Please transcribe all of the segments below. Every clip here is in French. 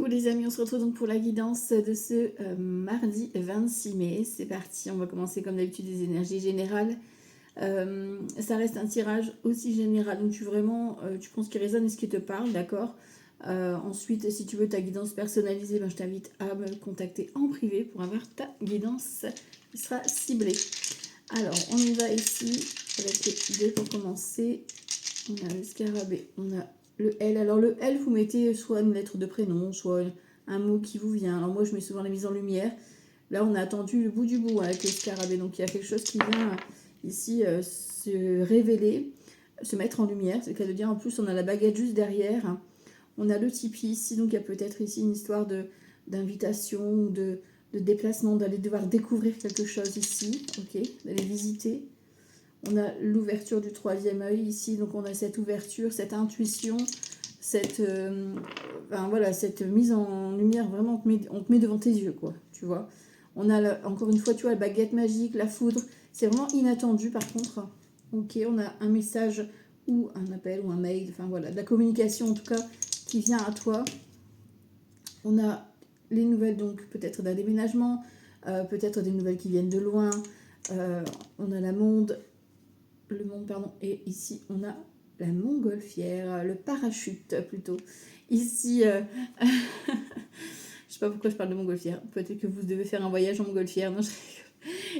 Coucou les amis, on se retrouve donc pour la guidance de ce mardi 26 mai. C'est parti, on va commencer comme d'habitude des énergies générales. Ça reste un tirage aussi général, donc tu prends ce qui résonne et ce qui te parle, d'accord. Ensuite, si tu veux ta guidance personnalisée, je t'invite à me contacter en privé pour avoir ta guidance qui sera ciblée. Alors, on y va ici avec les dés pour commencer. On a le scarabée, on a le L. Alors le L, vous mettez soit une lettre de prénom, soit un mot qui vous vient. Alors moi, je mets souvent la mise en lumière. Là, on a attendu le bout du bout avec le scarabée. Donc il y a quelque chose qui vient ici se révéler, se mettre en lumière. C'est le cas de dire. En plus, on a la baguette juste derrière. On a le tipi ici. Donc il y a peut-être ici une histoire d'invitation ou de déplacement, d'aller devoir découvrir quelque chose ici. Ok, d'aller visiter. On a l'ouverture du troisième œil ici, donc on a cette ouverture, cette intuition, cette mise en lumière, vraiment on te met devant tes yeux, quoi, tu vois. On a, encore une fois, tu vois, la baguette magique, la foudre, c'est vraiment inattendu par contre. Ok, on a un message ou un appel ou un mail, enfin voilà, de la communication en tout cas qui vient à toi. On a les nouvelles, donc peut-être d'un déménagement, peut-être des nouvelles qui viennent de loin. On a le monde, pardon, et ici on a la montgolfière, le parachute plutôt. Ici, je sais pas pourquoi je parle de montgolfière, peut-être que vous devez faire un voyage en montgolfière, non,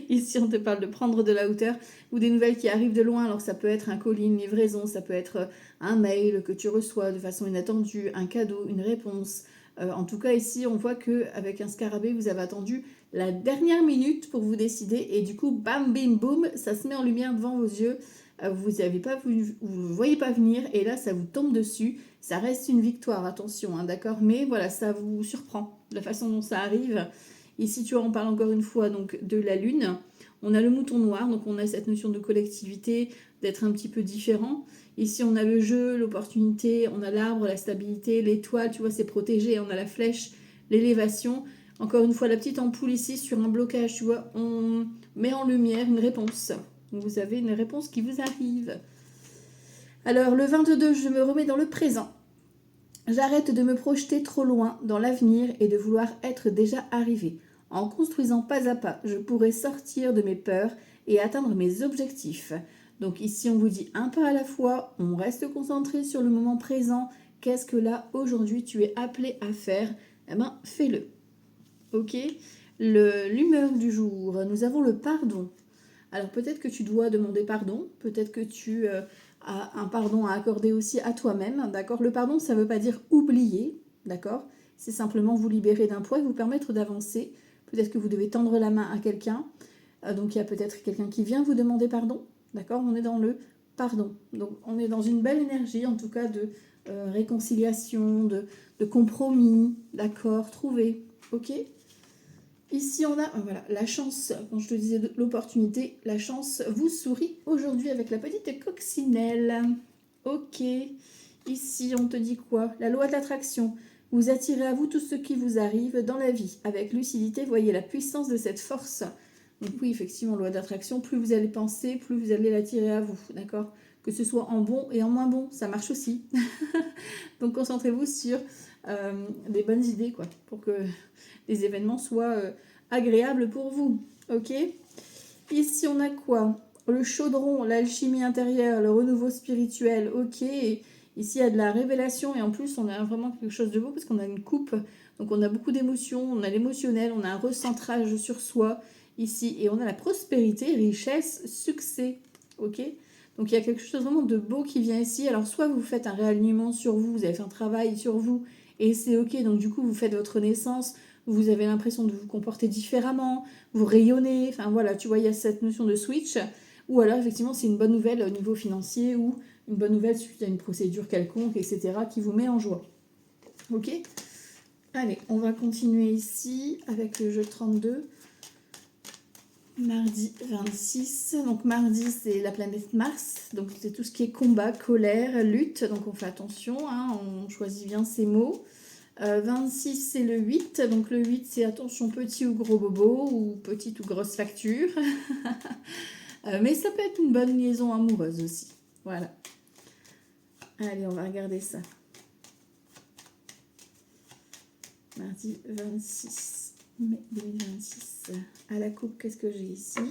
ici on te parle de prendre de la hauteur, ou des nouvelles qui arrivent de loin, alors ça peut être un colis, une livraison, ça peut être un mail que tu reçois de façon inattendue, un cadeau, une réponse. En tout cas ici on voit qu'avec un scarabée vous avez attendu la dernière minute pour vous décider et du coup bam bim boum ça se met en lumière devant vos yeux. Vous ne voyez pas venir et là ça vous tombe dessus. Ça reste une victoire, attention, hein, d'accord, mais voilà, ça vous surprend de la façon dont ça arrive. Ici tu vois, on parle encore une fois donc de la lune. On a le mouton noir, donc on a cette notion de collectivité, d'être un petit peu différent. Ici on a le jeu, l'opportunité, on a l'arbre, la stabilité, l'étoile, tu vois, c'est protégé. On a la flèche, l'élévation. Encore une fois, la petite ampoule ici sur un blocage, tu vois, on met en lumière une réponse. Vous avez une réponse qui vous arrive. Alors, le 22, je me remets dans le présent. J'arrête de me projeter trop loin dans l'avenir et de vouloir être déjà arrivé. En construisant pas à pas, je pourrai sortir de mes peurs et atteindre mes objectifs. Donc ici, on vous dit un pas à la fois, on reste concentré sur le moment présent. Qu'est-ce que là, aujourd'hui, tu es appelé à faire? Eh bien, fais-le. Ok, l'humeur du jour, nous avons le pardon. Alors peut-être que tu dois demander pardon, peut-être que tu as un pardon à accorder aussi à toi-même, d'accord. Le pardon, ça ne veut pas dire oublier, d'accord. C'est simplement vous libérer d'un poids et vous permettre d'avancer. Peut-être que vous devez tendre la main à quelqu'un, donc il y a peut-être quelqu'un qui vient vous demander pardon, d'accord. On est dans le pardon, donc on est dans une belle énergie en tout cas de réconciliation, de compromis, d'accord, trouvé, ok. Ici, on a voilà, la chance, quand je te disais l'opportunité, la chance vous sourit aujourd'hui avec la petite coccinelle. Ok, ici, on te dit quoi? La loi de l'attraction. Vous attirez à vous tout ce qui vous arrive dans la vie. Avec lucidité, voyez la puissance de cette force. Donc oui, effectivement, loi d'attraction, plus vous allez penser, plus vous allez l'attirer à vous, d'accord? Que ce soit en bon et en moins bon, ça marche aussi. Donc concentrez-vous sur des bonnes idées, quoi, pour que les événements soient agréables pour vous. Ok. Ici, on a quoi? Le chaudron, l'alchimie intérieure, le renouveau spirituel. Ok. Et ici, il y a de la révélation et en plus, on a vraiment quelque chose de beau parce qu'on a une coupe. Donc, on a beaucoup d'émotions, on a l'émotionnel, on a un recentrage sur soi ici et on a la prospérité, richesse, succès. Ok. Donc, il y a quelque chose vraiment de beau qui vient ici. Alors, soit vous faites un réalignement sur vous, vous avez fait un travail sur vous et c'est ok. Donc, du coup, vous faites votre naissance. Vous avez l'impression de vous comporter différemment, vous rayonnez, enfin voilà, tu vois, il y a cette notion de switch, ou alors effectivement c'est une bonne nouvelle au niveau financier, ou une bonne nouvelle suite à une procédure quelconque, etc., qui vous met en joie. Ok. Allez, on va continuer ici avec le jeu 32. Mardi 26, donc mardi c'est la planète Mars, donc c'est tout ce qui est combat, colère, lutte, donc on fait attention, hein, on choisit bien ses mots. 26 c'est le 8, donc le 8 c'est attention petit ou gros bobo ou petite ou grosse facture. Mais ça peut être une bonne liaison amoureuse aussi. Voilà. Allez, on va regarder ça. Mardi 26 mai 2026. À la coupe, qu'est-ce que j'ai ici?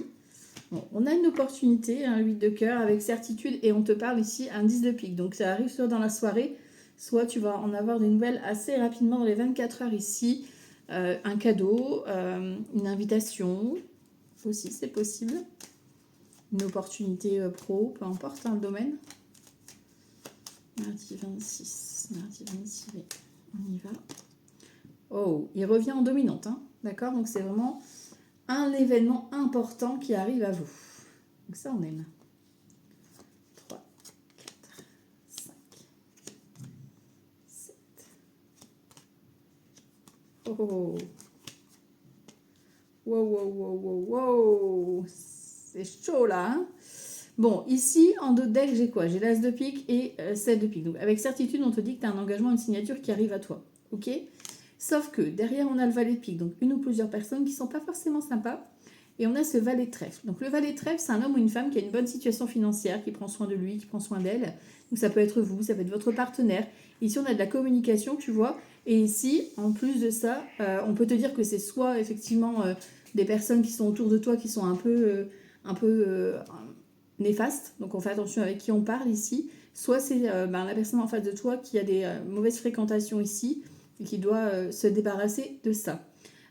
Bon, on a une opportunité, un 8 de cœur avec certitude et on te parle ici un 10 de pique. Donc ça arrive soit dans la soirée, soit tu vas en avoir des nouvelles assez rapidement dans les 24 heures ici. Un cadeau, une invitation aussi, c'est possible. Une opportunité pro, peu importe le domaine. Mardi 26 mai, on y va. Oh, il revient en dominante, hein, d'accord? Donc c'est vraiment un événement important qui arrive à vous. Donc ça, on aime. 3, 4, 5, 7. Oh, oh, oh. Wow, wow, wow, wow, wow. C'est chaud là, hein? Bon, ici, en dos de deck, j'ai quoi? J'ai l'as de pique et 7 de pique. Donc avec certitude, on te dit que tu as un engagement, une signature qui arrive à toi. Ok? Sauf que derrière, on a le valet de pique. Donc une ou plusieurs personnes qui ne sont pas forcément sympas. Et on a ce valet de trèfle. Donc le valet de trèfle, c'est un homme ou une femme qui a une bonne situation financière, qui prend soin de lui, qui prend soin d'elle. Donc ça peut être vous, ça peut être votre partenaire. Ici, on a de la communication, tu vois. Et ici, en plus de ça, on peut te dire que c'est soit effectivement des personnes qui sont autour de toi qui sont un peu néfastes. Donc on fait attention avec qui on parle ici. Soit c'est la personne en face de toi qui a des mauvaises fréquentations ici et qui doit se débarrasser de ça.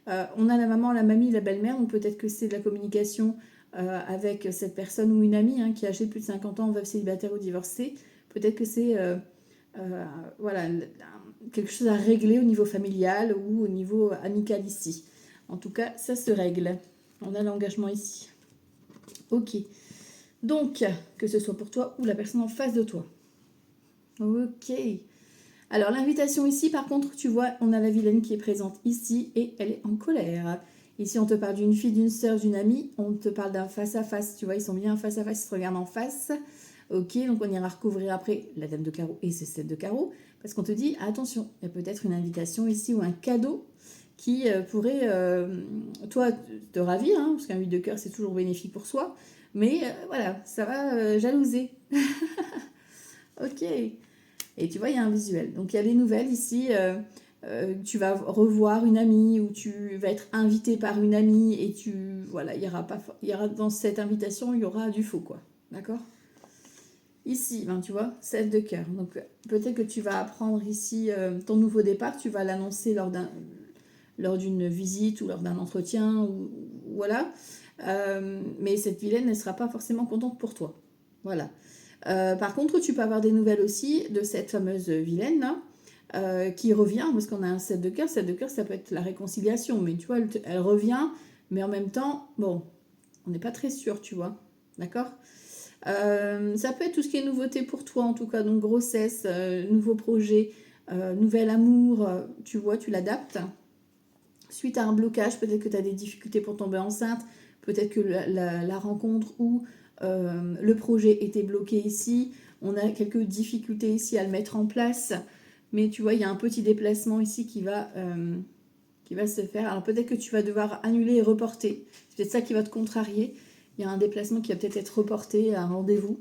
On a la maman, la mamie, la belle-mère, donc peut-être que c'est de la communication avec cette personne ou une amie qui a âgé de plus de 50 ans, veuve, célibataire ou divorcée. Peut-être que c'est voilà, quelque chose à régler au niveau familial ou au niveau amical ici. En tout cas, ça se règle. On a l'engagement ici. Ok. Donc, que ce soit pour toi ou la personne en face de toi. Ok. Alors, l'invitation ici, par contre, tu vois, on a la vilaine qui est présente ici et elle est en colère. Ici, on te parle d'une fille, d'une sœur, d'une amie. On te parle d'un face-à-face. Tu vois, ils sont bien face-à-face, ils se regardent en face. Ok, donc on ira recouvrir après la dame de carreau et ses 7 de carreau. Parce qu'on te dit, attention, il y a peut-être une invitation ici ou un cadeau qui pourrait, toi, te ravir. Parce qu'un 8 de cœur, c'est toujours bénéfique pour soi. Mais voilà, ça va jalouser. Ok. Et tu vois, il y a un visuel. Donc, il y a des nouvelles ici. Tu vas revoir une amie ou tu vas être invité par une amie et voilà, il y aura dans cette invitation, il y aura du faux, quoi. D'accord? Ici, tu vois, 7 de cœur. Donc, peut-être que tu vas apprendre ici ton nouveau départ. Tu vas l'annoncer lors d'une visite ou lors d'un entretien. Ou voilà. Mais cette vilaine ne sera pas forcément contente pour toi. Voilà. Par contre, tu peux avoir des nouvelles aussi de cette fameuse vilaine là, qui revient, parce qu'on a un 7 de cœur. 7 de cœur, ça peut être la réconciliation, mais tu vois, elle revient, mais en même temps, bon, on n'est pas très sûr, tu vois, d'accord? Ça peut être tout ce qui est nouveauté pour toi, en tout cas, donc grossesse, nouveau projet, nouvel amour, tu vois, tu l'adaptes. Suite à un blocage, peut-être que tu as des difficultés pour tomber enceinte, peut-être que la rencontre ou le projet était bloqué ici, on a quelques difficultés ici à le mettre en place, mais tu vois, il y a un petit déplacement ici qui va se faire. Alors peut-être que tu vas devoir annuler et reporter, c'est peut-être ça qui va te contrarier. Il y a un déplacement qui va peut-être être reporté à un rendez-vous.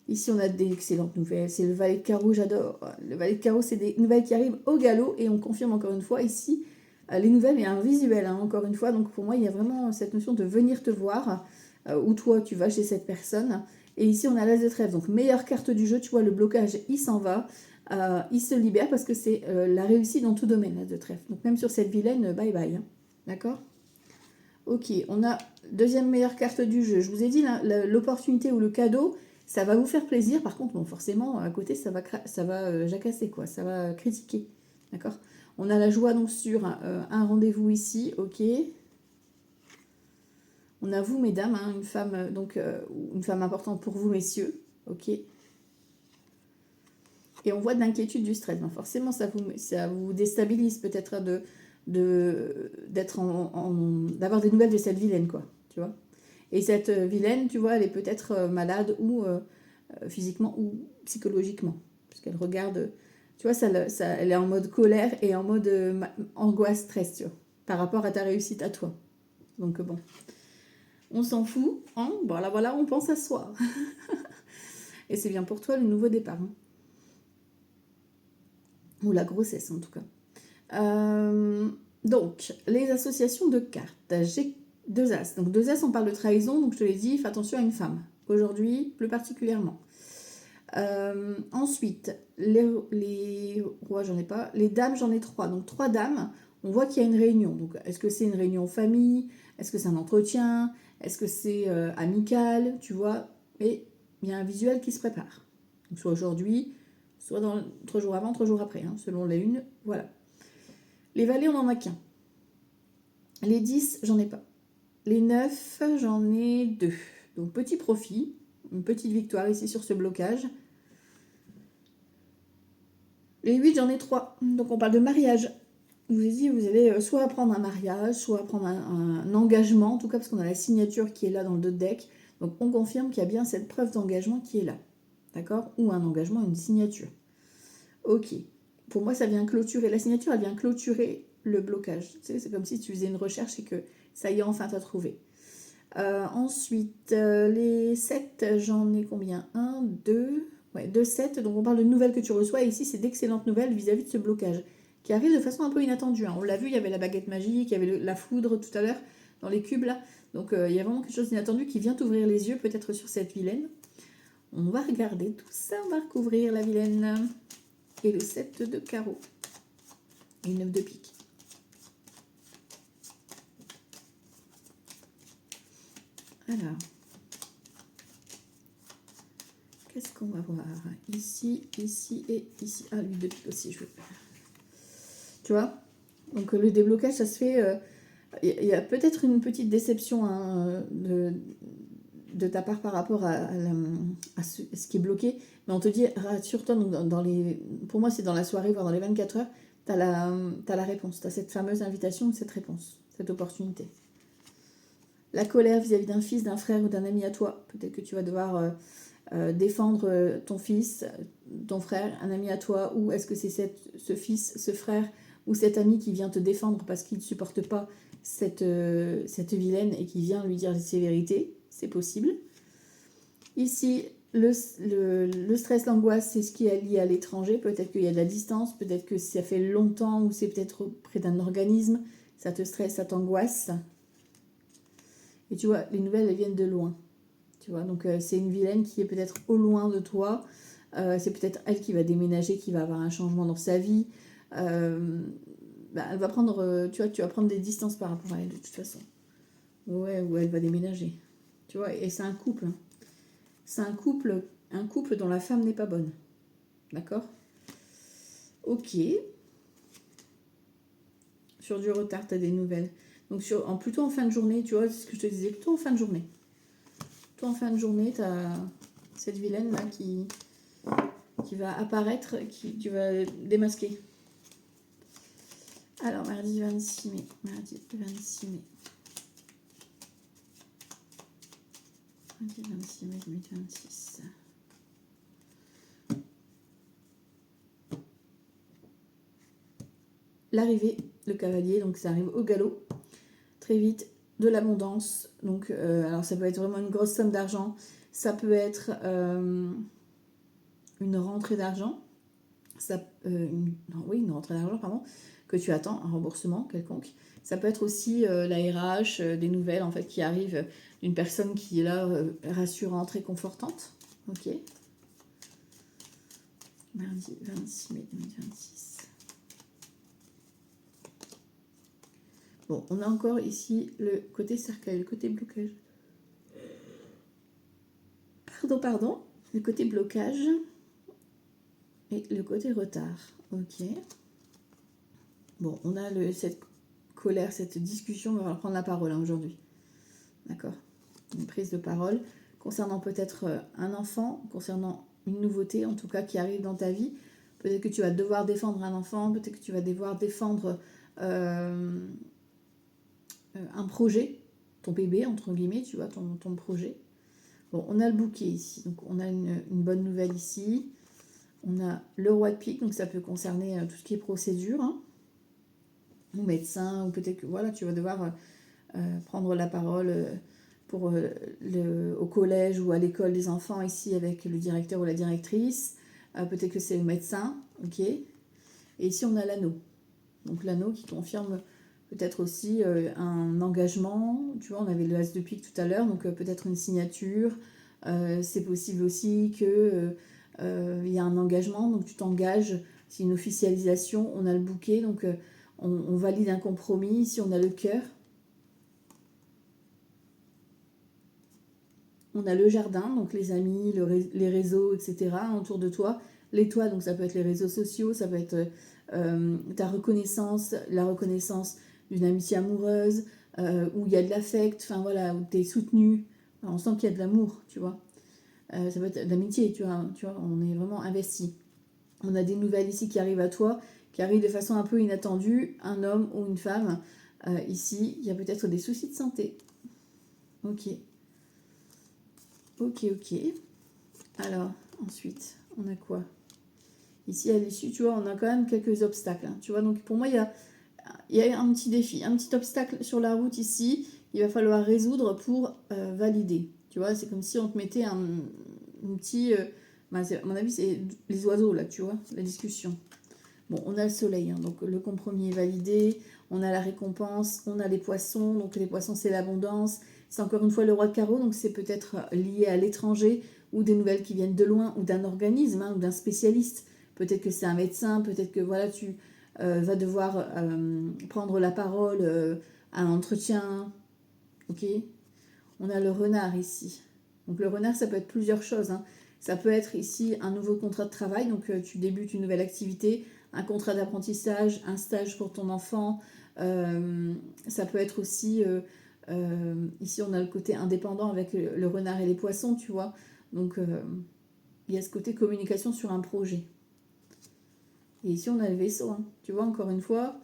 Ici, on a d'excellentes nouvelles. C'est le valet de carreau, j'adore. Le valet de carreau, c'est des nouvelles qui arrivent au galop. Et on confirme encore une fois ici, les nouvelles, il y a un visuel, encore une fois. Donc pour moi, il y a vraiment cette notion de venir te voir, ou toi, tu vas chez cette personne. Et ici, on a l'as de trèfle. Donc meilleure carte du jeu, tu vois, le blocage, il s'en va. Il se libère parce que c'est la réussite dans tout domaine, l'as de trèfle. Donc même sur cette vilaine, bye bye. D'accord ? Ok, on a deuxième meilleure carte du jeu. Je vous ai dit, l'opportunité ou le cadeau, ça va vous faire plaisir. Par contre, bon, forcément, à côté, ça va jacasser, quoi. Ça va critiquer. D'accord? On a la joie, donc, sur un rendez-vous ici. Ok. On a vous, mesdames, une femme, une femme importante pour vous, messieurs. Ok. Et on voit de l'inquiétude, du stress. Donc, forcément, ça vous déstabilise peut-être d'avoir des nouvelles de cette vilaine, quoi. Tu vois? Et cette vilaine, tu vois, elle est peut-être malade ou physiquement ou psychologiquement. Parce qu'elle regarde, tu vois, elle est en mode colère et en mode angoisse, stress, tu vois, par rapport à ta réussite à toi. Donc bon, on s'en fout, hein, voilà, on pense à soi. Et c'est bien pour toi le nouveau départ. Ou la grossesse en tout cas. Donc, les associations de cartes. J'ai 2 As. Donc 2 As, on parle de trahison, donc je te l'ai dit, fais attention à une femme. Aujourd'hui, plus particulièrement. Ensuite, les rois, j'en ai pas. Les dames, j'en ai 3. Donc 3 dames, on voit qu'il y a une réunion. Donc est-ce que c'est une réunion famille? Est-ce que c'est un entretien? Est-ce que c'est amical? Tu vois? Et il y a un visuel qui se prépare. Donc soit aujourd'hui, soit dans 3 jours avant, 3 jours après, hein, selon les unes. Voilà. Les valets, on n'en a qu'un. Les 10, j'en ai pas. Les 9, j'en ai 2. Donc petit profit, une petite victoire ici sur ce blocage. Les 8, j'en ai 3. Donc on parle de mariage. Je vous ai dit, vous allez soit prendre un mariage, soit prendre un engagement, en tout cas parce qu'on a la signature qui est là dans le dos de deck. Donc on confirme qu'il y a bien cette preuve d'engagement qui est là. D'accord? Ou un engagement, une signature. Ok. Pour moi, ça vient clôturer. La signature, elle vient clôturer le blocage. Tu sais, c'est comme si tu faisais une recherche et que ça y est, enfin, tu as trouvé. Ensuite, les 7, j'en ai combien? 1, 2, ouais, 2, 7. Donc on parle de nouvelles que tu reçois. Et ici, c'est d'excellentes nouvelles vis-à-vis de ce blocage qui arrive de façon un peu inattendue. Hein. On l'a vu, il y avait la baguette magique, il y avait la foudre tout à l'heure dans les cubes là. Donc il y a vraiment quelque chose d'inattendu qui vient t'ouvrir les yeux peut-être sur cette vilaine. On va regarder tout ça, on va recouvrir la vilaine. Et le 7 de carreau. Et 9 de pique. Alors, qu'est-ce qu'on va voir? Ici, ici et ici. Ah, lui de pique aussi, je veux. Tu vois? Donc le déblocage, ça se fait... Il y a peut-être une petite déception hein, de ta part par rapport à ce qui est bloqué. Mais on te dit, rassure-toi, pour moi c'est dans la soirée, voire dans les 24 heures, tu as la réponse. Tu as cette fameuse invitation, cette réponse, cette opportunité. La colère vis-à-vis d'un fils, d'un frère ou d'un ami à toi. Peut-être que tu vas devoir défendre ton fils, ton frère, un ami à toi. Ou est-ce que c'est ce fils, ce frère ou cet ami qui vient te défendre parce qu'il ne supporte pas cette vilaine et qui vient lui dire ses vérités? C'est possible. Ici, le stress, l'angoisse, c'est ce qui est lié à l'étranger. Peut-être qu'il y a de la distance, peut-être que ça fait longtemps ou c'est peut-être près d'un organisme. Ça te stresse, ça t'angoisse. Et tu vois, les nouvelles, elles viennent de loin. Tu vois, donc c'est une vilaine qui est peut-être au loin de toi. C'est peut-être elle qui va déménager, qui va avoir un changement dans sa vie. Elle va prendre, tu vas prendre des distances par rapport à elle de toute façon. Ouais, ou elle va déménager. Tu vois, et c'est un couple. Hein. C'est un couple dont la femme n'est pas bonne. D'accord? Ok. Sur du retard, tu as des nouvelles. Donc plutôt en fin de journée, tu vois, c'est ce que je te disais, plutôt en fin de journée. Plutôt en fin de journée, tu as cette vilaine là qui va apparaître, tu vas démasquer. Alors, mardi 26 mai. Mardi 26 mai. Mardi 26 mai 2026. L'arrivée, le cavalier, donc ça arrive au galop. Très vite, de l'abondance. Donc, alors ça peut être vraiment une grosse somme d'argent. Ça peut être une rentrée d'argent. Une rentrée d'argent, pardon, que tu attends, un remboursement quelconque. Ça peut être aussi la RH, des nouvelles en fait qui arrivent d'une personne qui est là, rassurante, réconfortante. Ok. Mardi 26 mai 2026. Bon, on a encore ici le côté cercueil, le côté blocage. Pardon. Le côté blocage et le côté retard. Ok. Bon, on a cette colère, cette discussion, on va reprendre la parole hein, aujourd'hui. D'accord? Une prise de parole concernant peut-être un enfant, concernant une nouveauté en tout cas qui arrive dans ta vie. Peut-être que tu vas devoir défendre un enfant, peut-être que tu vas devoir défendre un projet, ton bébé entre guillemets, tu vois, ton projet. Bon, on a le bouquet ici, donc on a une bonne nouvelle ici. On a le roi de pique, donc ça peut concerner tout ce qui est procédure, hein, ou médecin, ou peut-être que voilà, tu vas devoir prendre la parole au collège ou à l'école des enfants ici avec le directeur ou la directrice. Peut-être que c'est le médecin, ok. Et ici on a l'anneau. Donc l'anneau qui confirme peut-être aussi un engagement. Tu vois, on avait le as de pique tout à l'heure, donc peut-être une signature. C'est possible aussi que il y a un engagement, donc tu t'engages. C'est une officialisation. On a le bouquet, donc on valide un compromis. Ici, on a le cœur. On a le jardin, donc les amis, les réseaux, etc. autour de toi. Les toits, donc ça peut être les réseaux sociaux, ça peut être ta reconnaissance, la reconnaissance d'une amitié amoureuse, où il y a de l'affect, enfin voilà, où tu es soutenu. Alors, on sent qu'il y a de l'amour, tu vois. Ça peut être de l'amitié, tu vois, on est vraiment investi. On a des nouvelles ici qui arrivent à toi, qui arrivent de façon un peu inattendue, un homme ou une femme. Ici, il y a peut-être des soucis de santé. Ok. Ok, ok. Alors, ensuite, on a quoi? Ici, à l'issue, tu vois, on a quand même quelques obstacles. Hein, tu vois, donc pour moi, il y a un petit défi, un petit obstacle sur la route ici. Il va falloir résoudre pour valider. Tu vois, c'est comme si on te mettait un petit... à mon avis, c'est les oiseaux, là, tu vois, la discussion. Bon, on a le soleil, hein, donc le compromis est validé. On a la récompense, on a les poissons. Donc les poissons, c'est l'abondance. C'est encore une fois le roi de carreau, donc c'est peut-être lié à l'étranger ou des nouvelles qui viennent de loin ou d'un organisme hein, ou d'un spécialiste. Peut-être que c'est un médecin, peut-être que voilà, tu vas devoir prendre la parole à un entretien. Ok. On a le renard ici. Donc le renard, ça peut être plusieurs choses. Hein. Ça peut être ici un nouveau contrat de travail, donc tu débutes une nouvelle activité, un contrat d'apprentissage, un stage pour ton enfant. Ça peut être aussi, ici on a le côté indépendant avec le renard et les poissons, tu vois. Donc il y a ce côté communication sur un projet. Et ici on a le vaisseau, hein. Tu vois, encore une fois,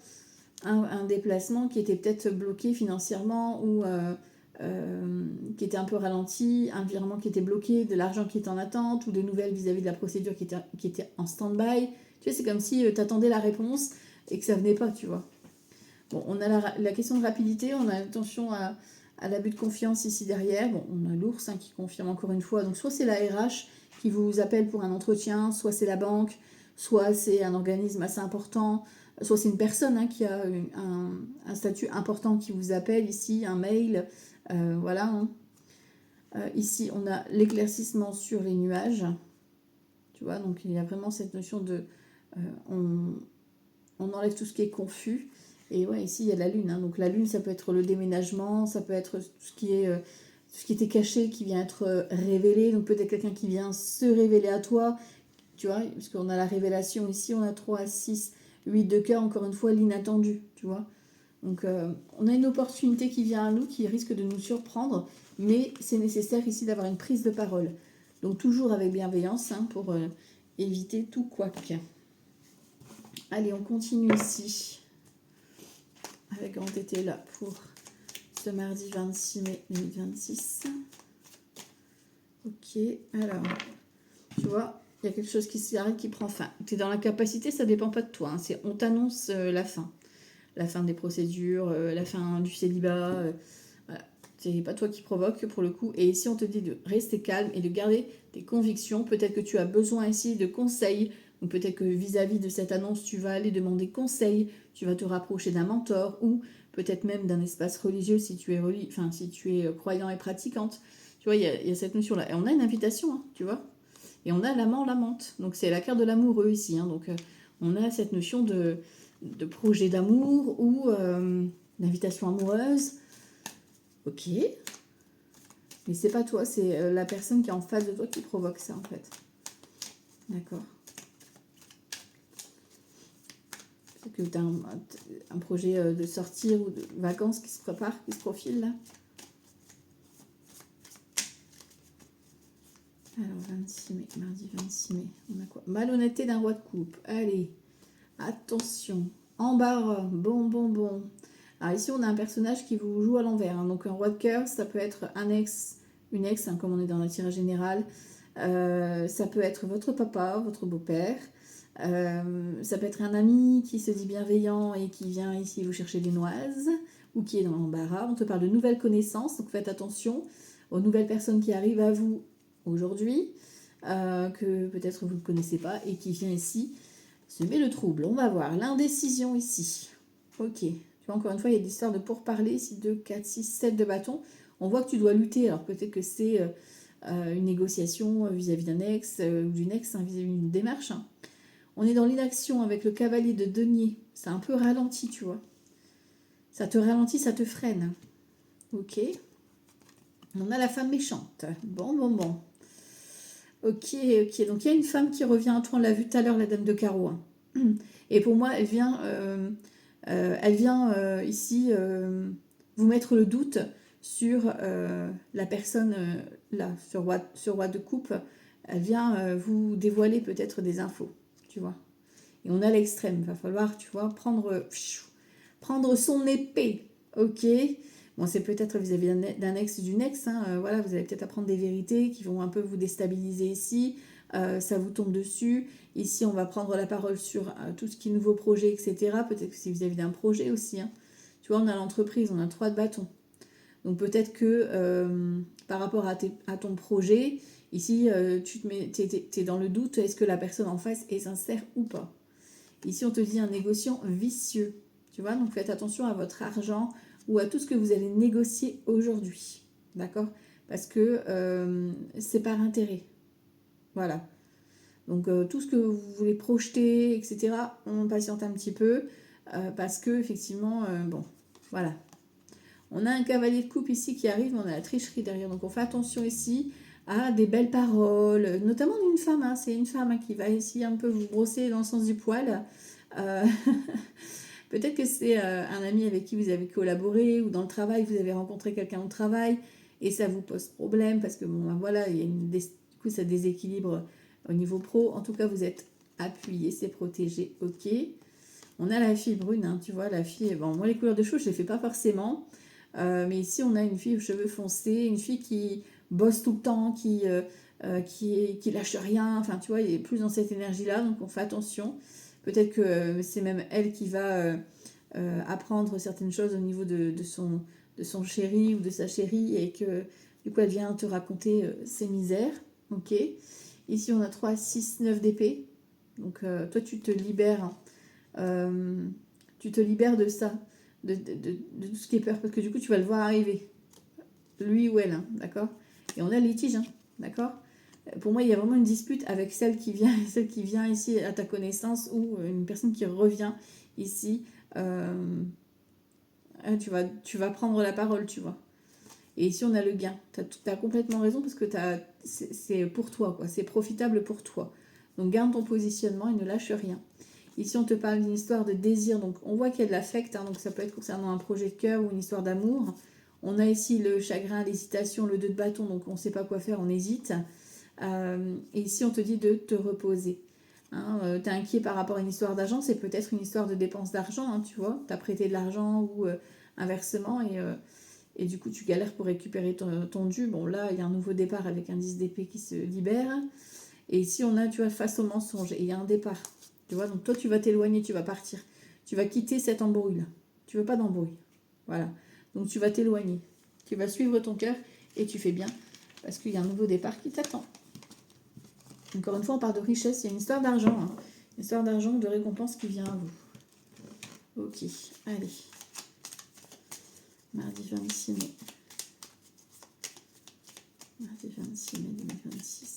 un déplacement qui était peut-être bloqué financièrement ou qui était un peu ralenti, un virement qui était bloqué, de l'argent qui était en attente ou des nouvelles vis-à-vis de la procédure qui était en stand-by. Tu vois, c'est comme si tu attendais la réponse et que ça venait pas, tu vois. Bon, on a la question de rapidité, on a attention à l'abus de confiance ici derrière. Bon, on a l'ours hein, qui confirme encore une fois. Donc, soit c'est la RH qui vous appelle pour un entretien, soit c'est la banque, soit c'est un organisme assez important, soit c'est une personne hein, qui a un statut important qui vous appelle ici, un mail. Voilà. Hein. Ici, on a l'éclaircissement sur les nuages. Tu vois, donc il y a vraiment cette notion de... on enlève tout ce qui est confus. Et ouais, ici, il y a la lune. Hein. Donc la lune, ça peut être le déménagement, ça peut être tout ce qui était caché qui vient être révélé. Donc peut-être quelqu'un qui vient se révéler à toi. Tu vois, parce qu'on a la révélation ici, on a 3, 6, 8 de cœur, encore une fois, l'inattendu. Tu vois. Donc on a une opportunité qui vient à nous, qui risque de nous surprendre. Mais c'est nécessaire ici d'avoir une prise de parole. Donc toujours avec bienveillance hein, pour éviter tout couac. Allez, on continue ici avec grand été là pour ce mardi 26 mai 2026. Ok, alors, tu vois, il y a quelque chose qui s'arrête, qui prend fin. Tu es dans la capacité, ça ne dépend pas de toi. Hein. On t'annonce la fin. La fin des procédures, la fin du célibat. Voilà. C'est pas toi qui provoque pour le coup. Et ici, on te dit de rester calme et de garder tes convictions. Peut-être que tu as besoin ici de conseils. Ou peut-être que vis-à-vis de cette annonce, tu vas aller demander conseil. Tu vas te rapprocher d'un mentor ou peut-être même d'un espace religieux si tu es, si tu es croyant et pratiquante. Tu vois, il y a cette notion-là. Et on a une invitation, hein, tu vois. Et on a l'amant, l'amante. Donc c'est la carte de l'amoureux ici. Hein. Donc on a cette notion de projet d'amour ou d'invitation amoureuse. Ok. Mais c'est pas toi, c'est la personne qui est en face de toi qui provoque ça en fait. D'accord. C'est que tu as un projet de sortir ou de vacances qui se prépare, qui se profile là. Alors 26 mai, mardi 26 mai, on a quoi? Malhonnêteté d'un roi de coupe. Allez, attention. Embarras, bon. Alors ici, on a un personnage qui vous joue à l'envers. Hein. Donc un roi de cœur, ça peut être un ex, une ex, hein, comme on est dans le tirage général. Ça peut être votre papa, votre beau-père. Ça peut être un ami qui se dit bienveillant et qui vient ici vous chercher des noises ou qui est dans l'embarras. On te parle de nouvelles connaissances, donc faites attention aux nouvelles personnes qui arrivent à vous aujourd'hui, que peut-être vous ne connaissez pas et qui vient ici Semer le trouble, on va voir. L'indécision ici. Ok. Tu vois, encore une fois, il y a l'histoire de pourparler. Ici, 2, 4, 6, 7 de bâton. On voit que tu dois lutter. Alors peut-être que c'est une négociation vis-à-vis d'un ex ou d'une ex, hein, vis-à-vis d'une démarche. Hein. On est dans l'inaction avec le cavalier de denier. C'est un peu ralenti, tu vois. Ça te ralentit, ça te freine. Ok. On a la femme méchante. Bon. Ok. Donc il y a une femme qui revient à toi. On l'a vu tout à l'heure, la dame de carreau. Hein. Et pour moi, elle vient ici vous mettre le doute sur la personne là, sur roi de coupe. Elle vient vous dévoiler peut-être des infos, tu vois. Et on a l'extrême. Il va falloir, tu vois, prendre son épée. Ok. Bon, c'est peut-être vis-à-vis d'un ex, d'une ex. Hein, voilà, vous allez peut-être apprendre des vérités qui vont un peu vous déstabiliser ici. Ça vous tombe dessus. Ici, on va prendre la parole sur tout ce qui est nouveau projet, etc. Peut-être que c'est vis-à-vis d'un projet aussi. Hein. Tu vois, on a l'entreprise, on a 3 de bâton. Donc peut-être que par rapport à ton projet, ici, tu es dans le doute, est-ce que la personne en face est sincère ou pas? Ici, on te dit un négociant vicieux. Tu vois, donc faites attention à votre argent ou à tout ce que vous allez négocier aujourd'hui. D'accord? Parce que c'est par intérêt. Voilà. Donc tout ce que vous voulez projeter, etc., on patiente un petit peu. Parce que, effectivement, bon, voilà. On a un cavalier de coupe ici qui arrive, on a la tricherie derrière. Donc on fait attention ici à des belles paroles, notamment d'une femme. Hein. C'est une femme qui va ici un peu vous brosser dans le sens du poil. Peut-être que c'est un ami avec qui vous avez collaboré ou dans le travail, vous avez rencontré quelqu'un au travail et ça vous pose problème parce que bon, ben voilà, il y a du coup ça déséquilibre au niveau pro. En tout cas, vous êtes appuyé, c'est protégé, ok. On a la fille brune, hein, tu vois, la fille, bon, moi les couleurs de cheveux, je ne les fais pas forcément. Mais ici, on a une fille aux cheveux foncés, une fille qui bosse tout le temps, qui lâche rien. Enfin, tu vois, il est plus dans cette énergie-là, donc on fait attention. Peut-être que c'est même elle qui va apprendre certaines choses au niveau de son chéri ou de sa chérie et que du coup, elle vient te raconter ses misères. Ok. Ici, on a 3, 6, 9 d'épée. Donc, toi, tu te libères. Hein. Tu te libères de ça. De tout ce qui est peur, parce que du coup, tu vas le voir arriver. Lui ou elle, hein, d'accord? Et on a le litige, hein, d'accord? Pour moi, il y a vraiment une dispute avec celle qui vient ici à ta connaissance ou une personne qui revient ici. Tu vas prendre la parole, tu vois. Et ici, on a le gain. Tu as complètement raison parce que c'est pour toi, quoi. C'est profitable pour toi. Donc, garde ton positionnement et ne lâche rien. Ici, on te parle d'une histoire de désir. Donc, on voit qu'il y a de l'affect. Hein, donc, ça peut être concernant un projet de cœur ou une histoire d'amour. On a ici le chagrin, l'hésitation, le 2 de bâton. Donc, on ne sait pas quoi faire, on hésite. Et ici, on te dit de te reposer. Hein, tu es inquiet par rapport à une histoire d'argent. C'est peut-être une histoire de dépense d'argent, hein, tu vois. Tu as prêté de l'argent ou inversement. Et du coup, tu galères pour récupérer ton dû. Bon, là, il y a un nouveau départ avec un 10 d'épée qui se libère. Et ici, on a, tu vois, face au mensonge. Et il y a un départ. Tu vois, donc toi, tu vas t'éloigner, tu vas partir. Tu vas quitter cette embrouille-là. Tu veux pas d'embrouille. Voilà. Donc, tu vas t'éloigner. Tu vas suivre ton cœur et tu fais bien parce qu'il y a un nouveau départ qui t'attend. Encore une fois, on parle de richesse. Il y a une histoire d'argent. Hein. Une histoire d'argent, de récompense qui vient à vous. Ok. Allez. Mardi 26 mai. Mardi 26 mai 2026.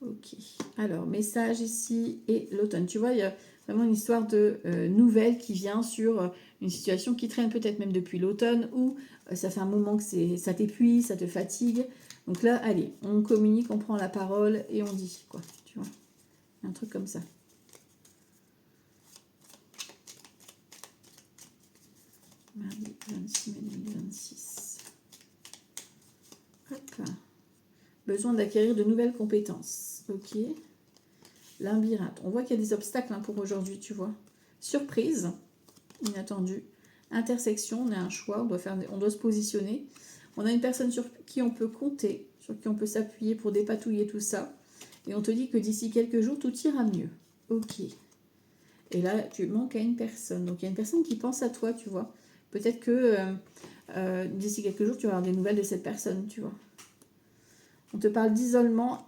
Ok. Alors, message ici et l'automne. Tu vois, il y a vraiment une histoire de nouvelle qui vient sur une situation qui traîne peut-être même depuis l'automne ou ça fait un moment que ça t'épuise, ça te fatigue. Donc là, allez, on communique, on prend la parole et on dit, quoi. Tu vois, un truc comme ça. Mardi 26 mai 2026. Hop. Besoin d'acquérir de nouvelles compétences. Ok. Labyrinthe. On voit qu'il y a des obstacles hein, pour aujourd'hui, tu vois. Surprise, inattendu. Intersection, on a un choix, on doit se positionner. On a une personne sur qui on peut compter, sur qui on peut s'appuyer pour dépatouiller tout ça. Et on te dit que d'ici quelques jours, tout ira mieux. Ok. Et là, tu manques à une personne. Donc, il y a une personne qui pense à toi, tu vois. Peut-être que d'ici quelques jours, tu vas avoir des nouvelles de cette personne, tu vois. On te parle d'isolement